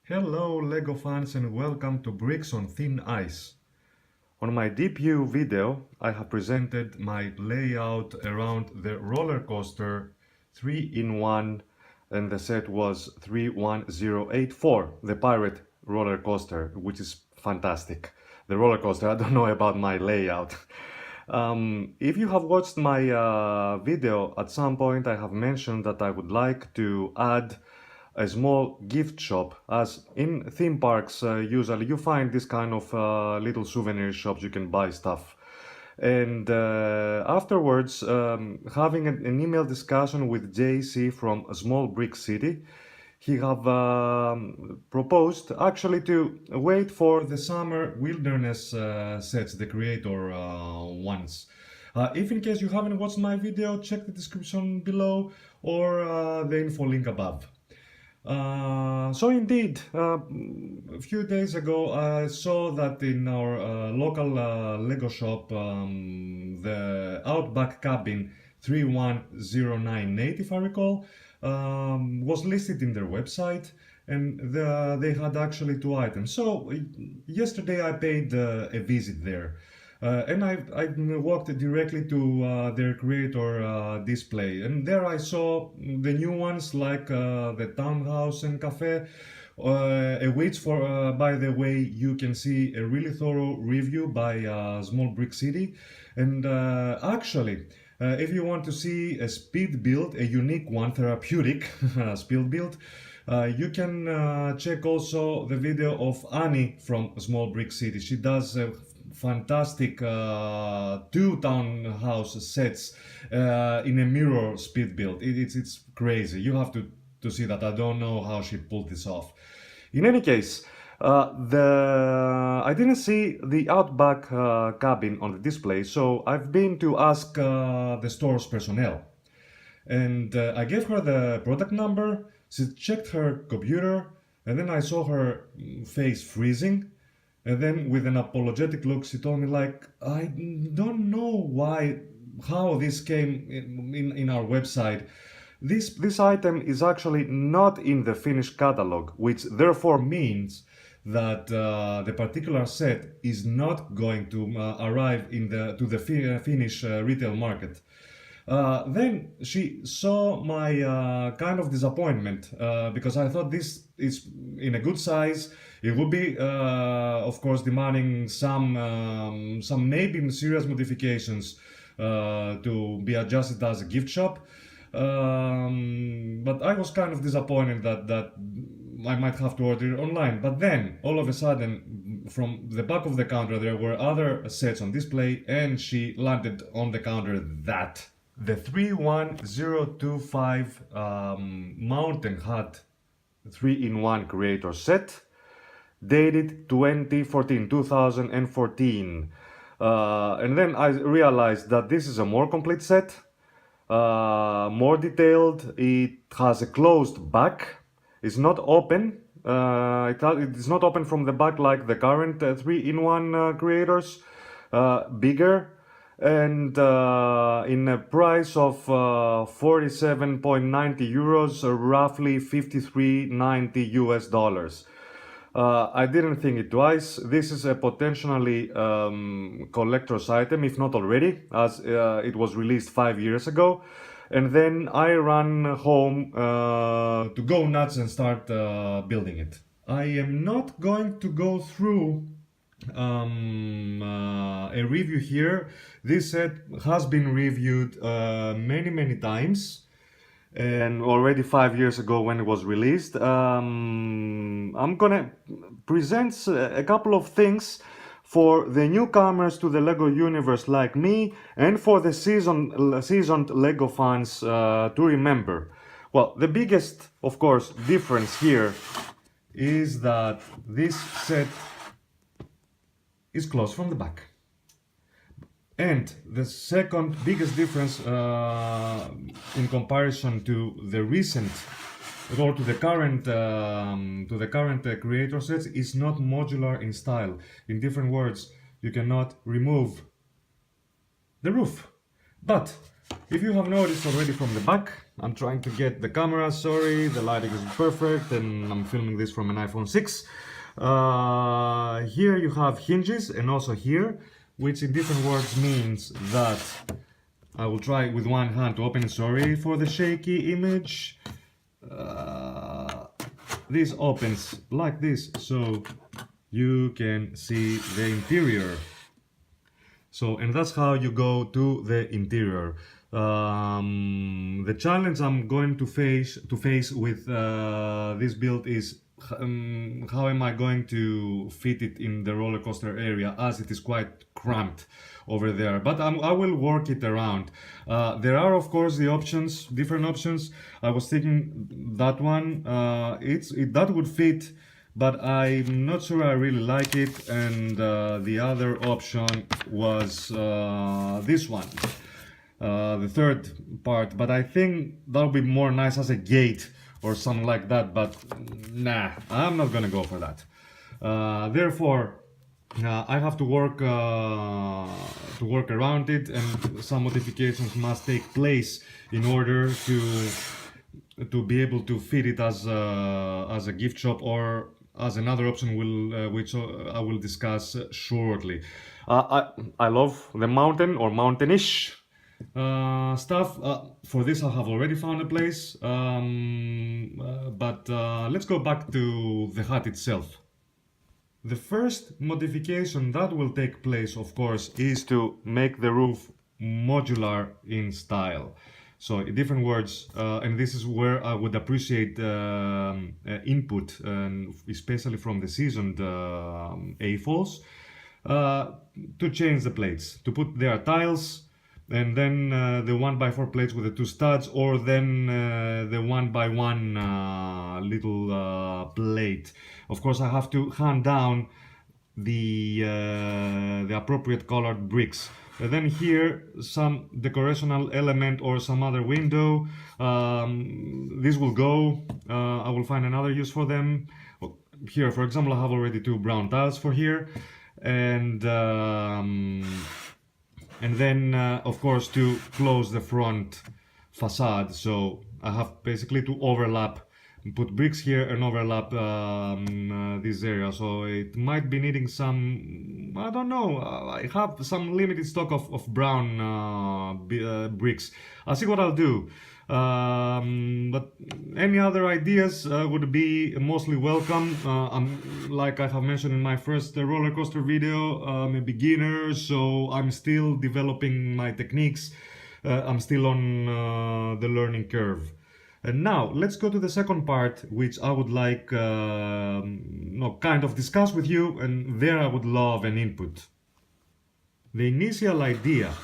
Hello LEGO fans and welcome to Bricks on Thin Ice. On my debut video I have presented my layout around the roller coaster 3-in-1 and the set was 31084, the pirate roller coaster, which is fantastic. The roller coaster, I don't know about my layout. If you have watched my video, at some point I have mentioned that I would like to add a small gift shop, as in theme parks usually you find this kind of little souvenir shops you can buy stuff. And afterwards, having an email discussion with JC from a small brick city, he have proposed actually to wait for the summer wilderness sets, the creator ones. If in case you haven't watched my video, check the description below or the info link above. So indeed, a few days ago I saw that in our local Lego shop, the Outback Cabin 310980, if I recall, was listed in their website, and they had actually 2 items. So yesterday I paid a visit there. And I walked directly to their creator display, and there I saw the new ones like the townhouse and cafe, which by the way, you can see a really thorough review by Small Brick City. And actually, if you want to see a speed build, a unique one, therapeutic speed build, you can check also the video of Annie from Small Brick City. She does fantastic 2 townhouse sets in a mirror speed build. It's crazy. You have to see that. I don't know how she pulled this off. In any case, I didn't see the Outback cabin on the display, so I've been to ask the store's personnel, and I gave her the product number. She checked her computer, and then I saw her face freezing. And then with an apologetic look, she told me like, I don't know how this came in our website. This item is actually not in the Finnish catalog, which therefore means that the particular set is not going to arrive to the Finnish retail market. Then she saw my kind of disappointment because I thought this is in a good size. It would be, of course, demanding some maybe serious modifications to be adjusted as a gift shop. But I was kind of disappointed that I might have to order it online. But then, all of a sudden, from the back of the counter, there were other sets on display, and she landed on the counter that. The 31025 Mountain Hut 3-in-1 creator set, dated 2014. And then I realized that this is a more complete set, more detailed. It has a closed back. It's not open. It is not open from the back like the current 3-in-1 creators. Bigger. And in a price of 47.90 euros, roughly 53.90 US dollars. I didn't think it twice. This is a potentially collector's item, if not already, as it was released 5 years ago. And then I ran home to go nuts and start building it. I am not going to go through a review here. This set has been reviewed many times, and already 5 years ago when it was released. I'm gonna present a couple of things for the newcomers to the LEGO universe like me, and for the seasoned LEGO fans to remember. Well, the biggest, of course, difference here is that this set is closed from the back. And the second biggest difference in comparison to the recent or to the current creator sets is not modular in style. In different words, you cannot remove the roof. But if you have noticed already from the back, I'm trying to get the camera, sorry, the lighting is perfect, and I'm filming this from an iPhone 6. Here you have hinges, and also here, which in different words means that I will try with one hand to open it, sorry for the shaky image. This opens like this, so you can see the interior. So, and that's how you go to the interior. The challenge I'm going to face with this build is how am I going to fit it in the roller coaster area, as it is quite cramped over there. But I will work it around. There are of course the options, different options. I was thinking that one, that would fit, but I'm not sure I really like it. And the other option was this one, the third part, but I think that'll be more nice as a gate or something like that, but nah, I'm not gonna go for that. Therefore, I have to work around it, and some modifications must take place in order to be able to fit it as a gift shop, or as another option which I will discuss shortly. I love the mountain or mountainish stuff. For this I have already found a place, but let's go back to the hut itself. The first modification that will take place, of course, is to make the roof modular in style. So in different words, and this is where I would appreciate input, especially from the seasoned AFOLs, to change the plates, to put their tiles, and then the 1x4 plates with the two studs, or then the 1x1 little plate. Of course, I have to hand down the appropriate colored bricks. And then here some decorational element or some other window. This will go. I will find another use for them. Here, for example, I have already two brown tiles for here, and then of course to close the front facade. So I have basically to overlap, put bricks here and overlap this area. So it might be needing some, I don't know, I have some limited stock of brown bricks. I'll see what I'll do. But any other ideas would be mostly welcome. Like I have mentioned in my first roller coaster video, I'm a beginner, so I'm still developing my techniques. I'm still on the learning curve. And now let's go to the second part, which I would like kind of discuss with you, and there I would love an input. The initial idea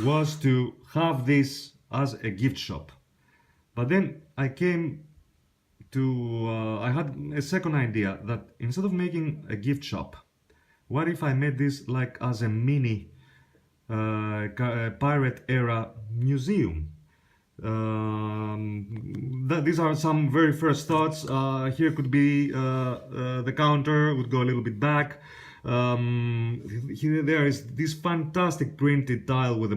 was to have this as a gift shop, but then I came to I had a second idea, that instead of making a gift shop, what if I made this like as a mini pirate era museum? These are some very first thoughts. Here could be the counter would go a little bit back. Here there is this fantastic printed tile with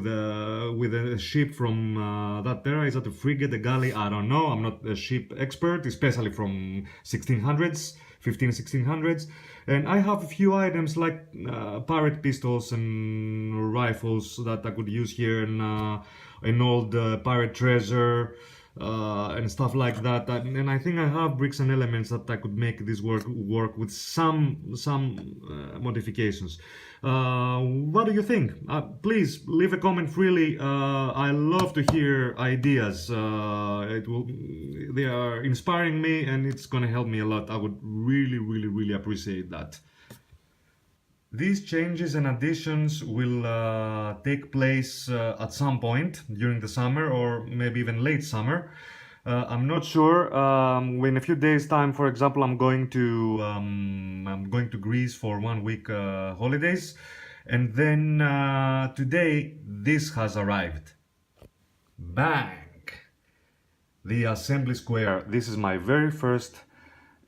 a ship from that era. Is that a frigate, a galley? I don't know. I'm not a ship expert, especially from 1600s, 1600s. And I have a few items like pirate pistols and rifles that I could use here, and an old pirate treasure and stuff like that. And I think I have bricks and elements that I could make this work with some modifications. What do you think? Please leave a comment freely. I love to hear ideas. They are inspiring me, and it's gonna help me a lot. I would really appreciate that. These changes and additions will take place at some point during the summer, or maybe even late summer. I'm not sure. In a few days' time, for example, I'm going to Greece for 1 week holidays, and then today this has arrived. Bang! The assembly square. This is my very first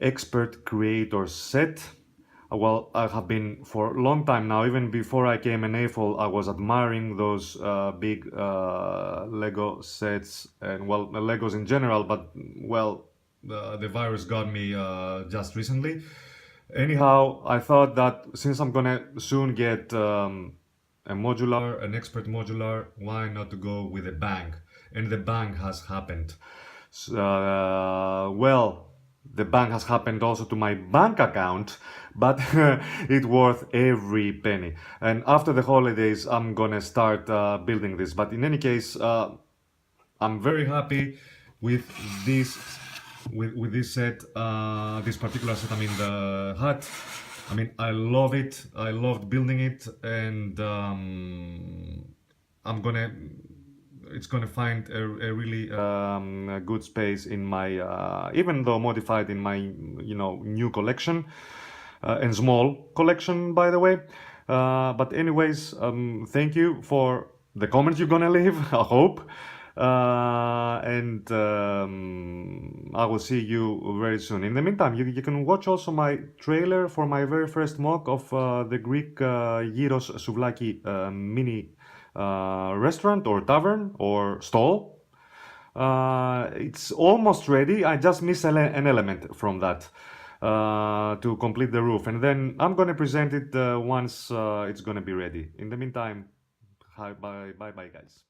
expert creator set. Well, I have been for a long time now. Even before I came an AFOL, I was admiring those big Lego sets and, well, Legos in general. But, well, the virus got me just recently. Anyhow, I thought that since I'm gonna soon get a modular, an expert modular, why not to go with a bang? And the bang has happened. Well, the bang has happened also to my bank account, but it's worth every penny. And after the holidays, I'm gonna start building this. But in any case, I'm very happy with this with this set, this particular set. I mean the hut. I mean, I love it. I loved building it, and I'm gonna. It's gonna find a really a good space in my, even though modified, in my new collection, and small collection, by the way. But anyways, thank you for the comments you're gonna leave. I hope. And I will see you very soon. In the meantime, you can watch also my trailer for my very first mock of the Greek gyros souvlaki mini restaurant or tavern or stall. It's almost ready. I just miss an element from that to complete the roof, and then I'm gonna present it once it's gonna be ready. In the meantime, hi, bye, bye, bye, guys.